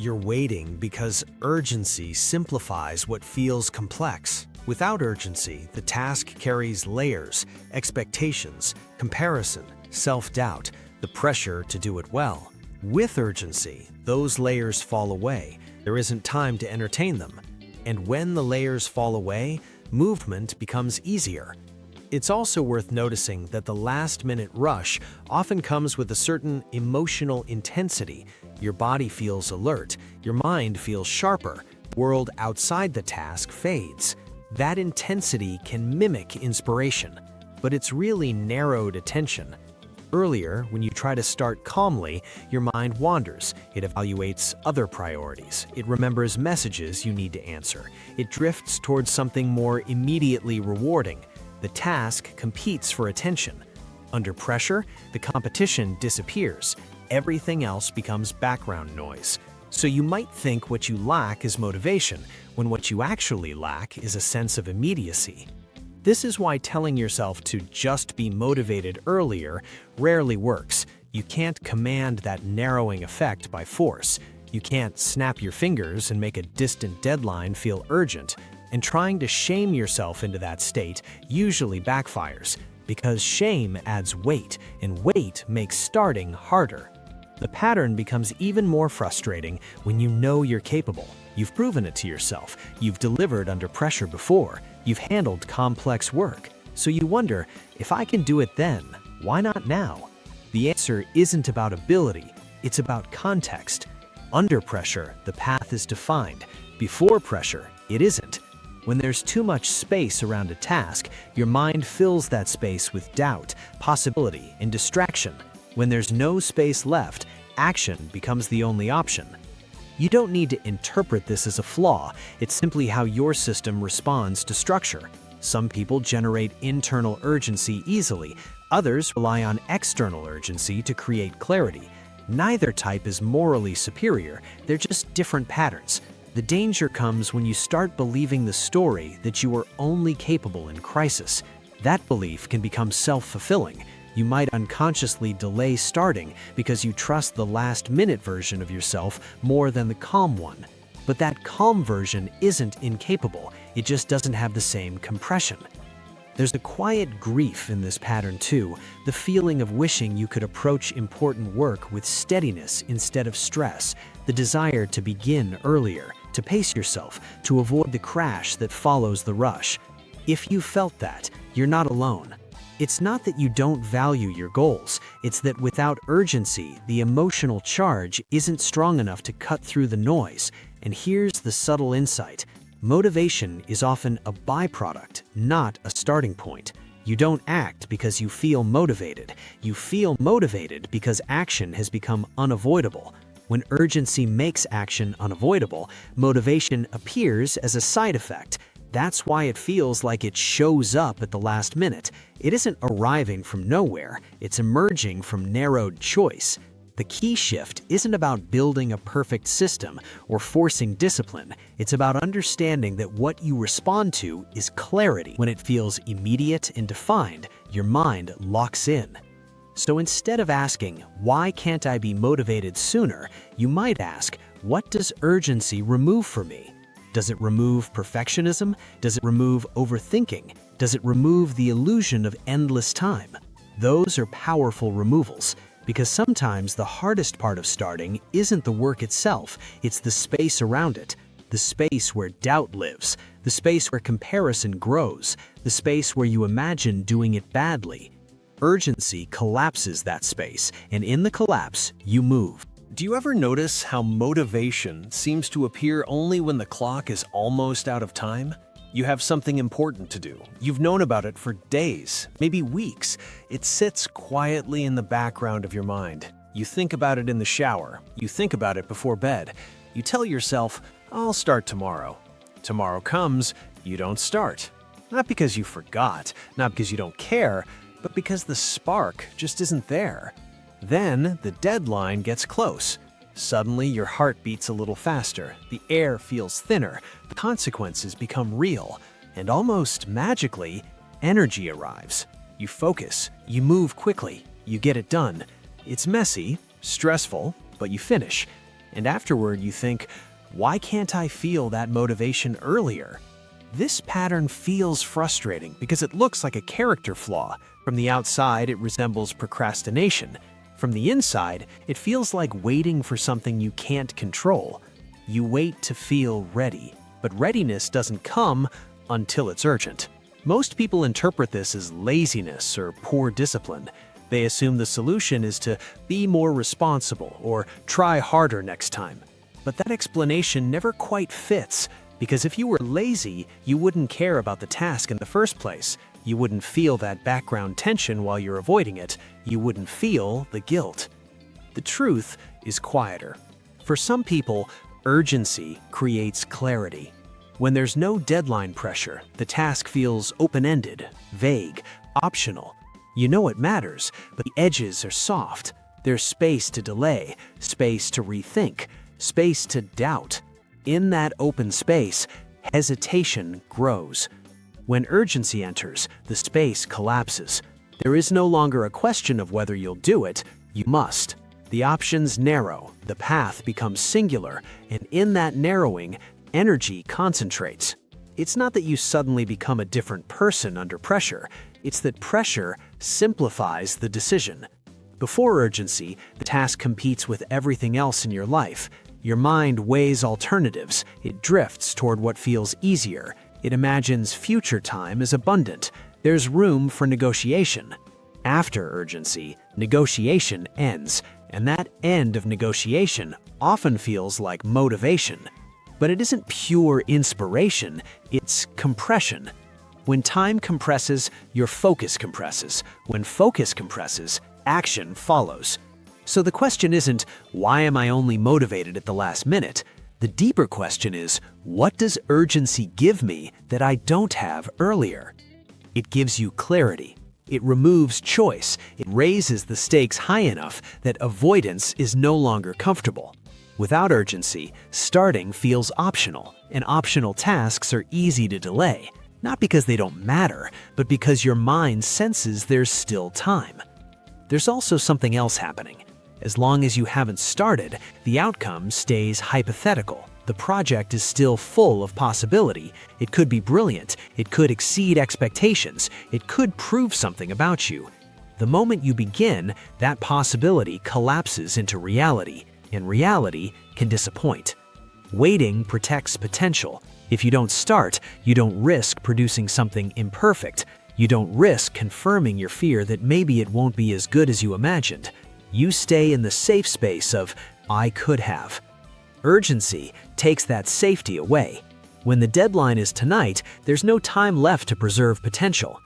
You're waiting because urgency simplifies what feels complex. Without urgency, the task carries layers, expectations, comparison, self-doubt, the pressure to do it well. With urgency, those layers fall away. There isn't time to entertain them. And when the layers fall away, movement becomes easier. It's also worth noticing that the last-minute rush often comes with a certain emotional intensity. Your body feels alert, your mind feels sharper, the world outside the task fades. That intensity can mimic inspiration, but it's really narrowed attention. Earlier, when you try to start calmly, your mind wanders. It evaluates other priorities. It remembers messages you need to answer. It drifts towards something more immediately rewarding. The task competes for attention. Under pressure, the competition disappears. Everything else becomes background noise. So you might think what you lack is motivation, when what you actually lack is a sense of immediacy. This is why telling yourself to just be motivated earlier rarely works. You can't command that narrowing effect by force. You can't snap your fingers and make a distant deadline feel urgent. And trying to shame yourself into that state usually backfires, because shame adds weight, and weight makes starting harder. The pattern becomes even more frustrating when you know you're capable. You've proven it to yourself. You've delivered under pressure before. You've handled complex work. So you wonder, if I can do it then, why not now? The answer isn't about ability, it's about context. Under pressure, the path is defined. Before pressure, it isn't. When there's too much space around a task, your mind fills that space with doubt, possibility, and distraction. When there's no space left, action becomes the only option. You don't need to interpret this as a flaw, it's simply how your system responds to structure. Some people generate internal urgency easily, others rely on external urgency to create clarity. Neither type is morally superior, they're just different patterns. The danger comes when you start believing the story that you are only capable in crisis. That belief can become self-fulfilling. You might unconsciously delay starting because you trust the last-minute version of yourself more than the calm one. But that calm version isn't incapable, it just doesn't have the same compression. There's a quiet grief in this pattern too, the feeling of wishing you could approach important work with steadiness instead of stress, the desire to begin earlier, to pace yourself, to avoid the crash that follows the rush. If you felt that, you're not alone. It's not that you don't value your goals, it's that without urgency, the emotional charge isn't strong enough to cut through the noise. And here's the subtle insight. Motivation is often a byproduct, not a starting point. You don't act because you feel motivated. You feel motivated because action has become unavoidable. When urgency makes action unavoidable, motivation appears as a side effect. That's why it feels like it shows up at the last minute. It isn't arriving from nowhere, it's emerging from narrowed choice. The key shift isn't about building a perfect system or forcing discipline. It's about understanding that what you respond to is clarity. When it feels immediate and defined, your mind locks in. So instead of asking, why can't I be motivated sooner, you might ask, what does urgency remove for me? Does it remove perfectionism? Does it remove overthinking? Does it remove the illusion of endless time? Those are powerful removals, because sometimes the hardest part of starting isn't the work itself, it's the space around it. The space where doubt lives, the space where comparison grows, the space where you imagine doing it badly. Urgency collapses that space, and in the collapse, you move. Do you ever notice how motivation seems to appear only when the clock is almost out of time? You have something important to do. You've known about it for days, maybe weeks. It sits quietly in the background of your mind. You think about it in the shower. You think about it before bed. You tell yourself, I'll start tomorrow. Tomorrow comes, you don't start. Not because you forgot, not because you don't care, but because the spark just isn't there. Then the deadline gets close. Suddenly your heart beats a little faster, the air feels thinner, the consequences become real, and almost magically, energy arrives. You focus, you move quickly, you get it done. It's messy, stressful, but you finish. and afterward you think, why can't I feel that motivation earlier? This pattern feels frustrating because it looks like a character flaw. From the outside, it resembles procrastination. From the inside, it feels like waiting for something you can't control. You wait to feel ready, but readiness doesn't come until it's urgent. Most people interpret this as laziness or poor discipline. They assume the solution is to be more responsible or try harder next time. But that explanation never quite fits, because if you were lazy, you wouldn't care about the task in the first place. You wouldn't feel that background tension while you're avoiding it. You wouldn't feel the guilt. The truth is quieter. For some people, urgency creates clarity. When there's no deadline pressure, the task feels open-ended, vague, optional. You know it matters, but the edges are soft. There's space to delay, space to rethink, space to doubt. In that open space, hesitation grows. When urgency enters, the space collapses. There is no longer a question of whether you'll do it, you must. The options narrow, the path becomes singular, and in that narrowing, energy concentrates. It's not that you suddenly become a different person under pressure, it's that pressure simplifies the decision. Before urgency, the task competes with everything else in your life. Your mind weighs alternatives, it drifts toward what feels easier, it imagines future time as abundant, there's room for negotiation. After urgency, negotiation ends, and that end of negotiation often feels like motivation. But it isn't pure inspiration, it's compression. When time compresses, your focus compresses. When focus compresses, action follows. So the question isn't, why am I only motivated at the last minute? The deeper question is, what does urgency give me that I don't have earlier? It gives you clarity. It removes choice. It raises the stakes high enough that avoidance is no longer comfortable. Without urgency, starting feels optional, and optional tasks are easy to delay, not because they don't matter, but because your mind senses there's still time. There's also something else happening. As long as you haven't started, the outcome stays hypothetical. The project is still full of possibility. It could be brilliant, it could exceed expectations, it could prove something about you. The moment you begin, that possibility collapses into reality, and reality can disappoint. Waiting protects potential. If you don't start, you don't risk producing something imperfect. You don't risk confirming your fear that maybe it won't be as good as you imagined. You stay in the safe space of, I could have. Urgency takes that safety away. When the deadline is tonight, there's no time left to preserve potential.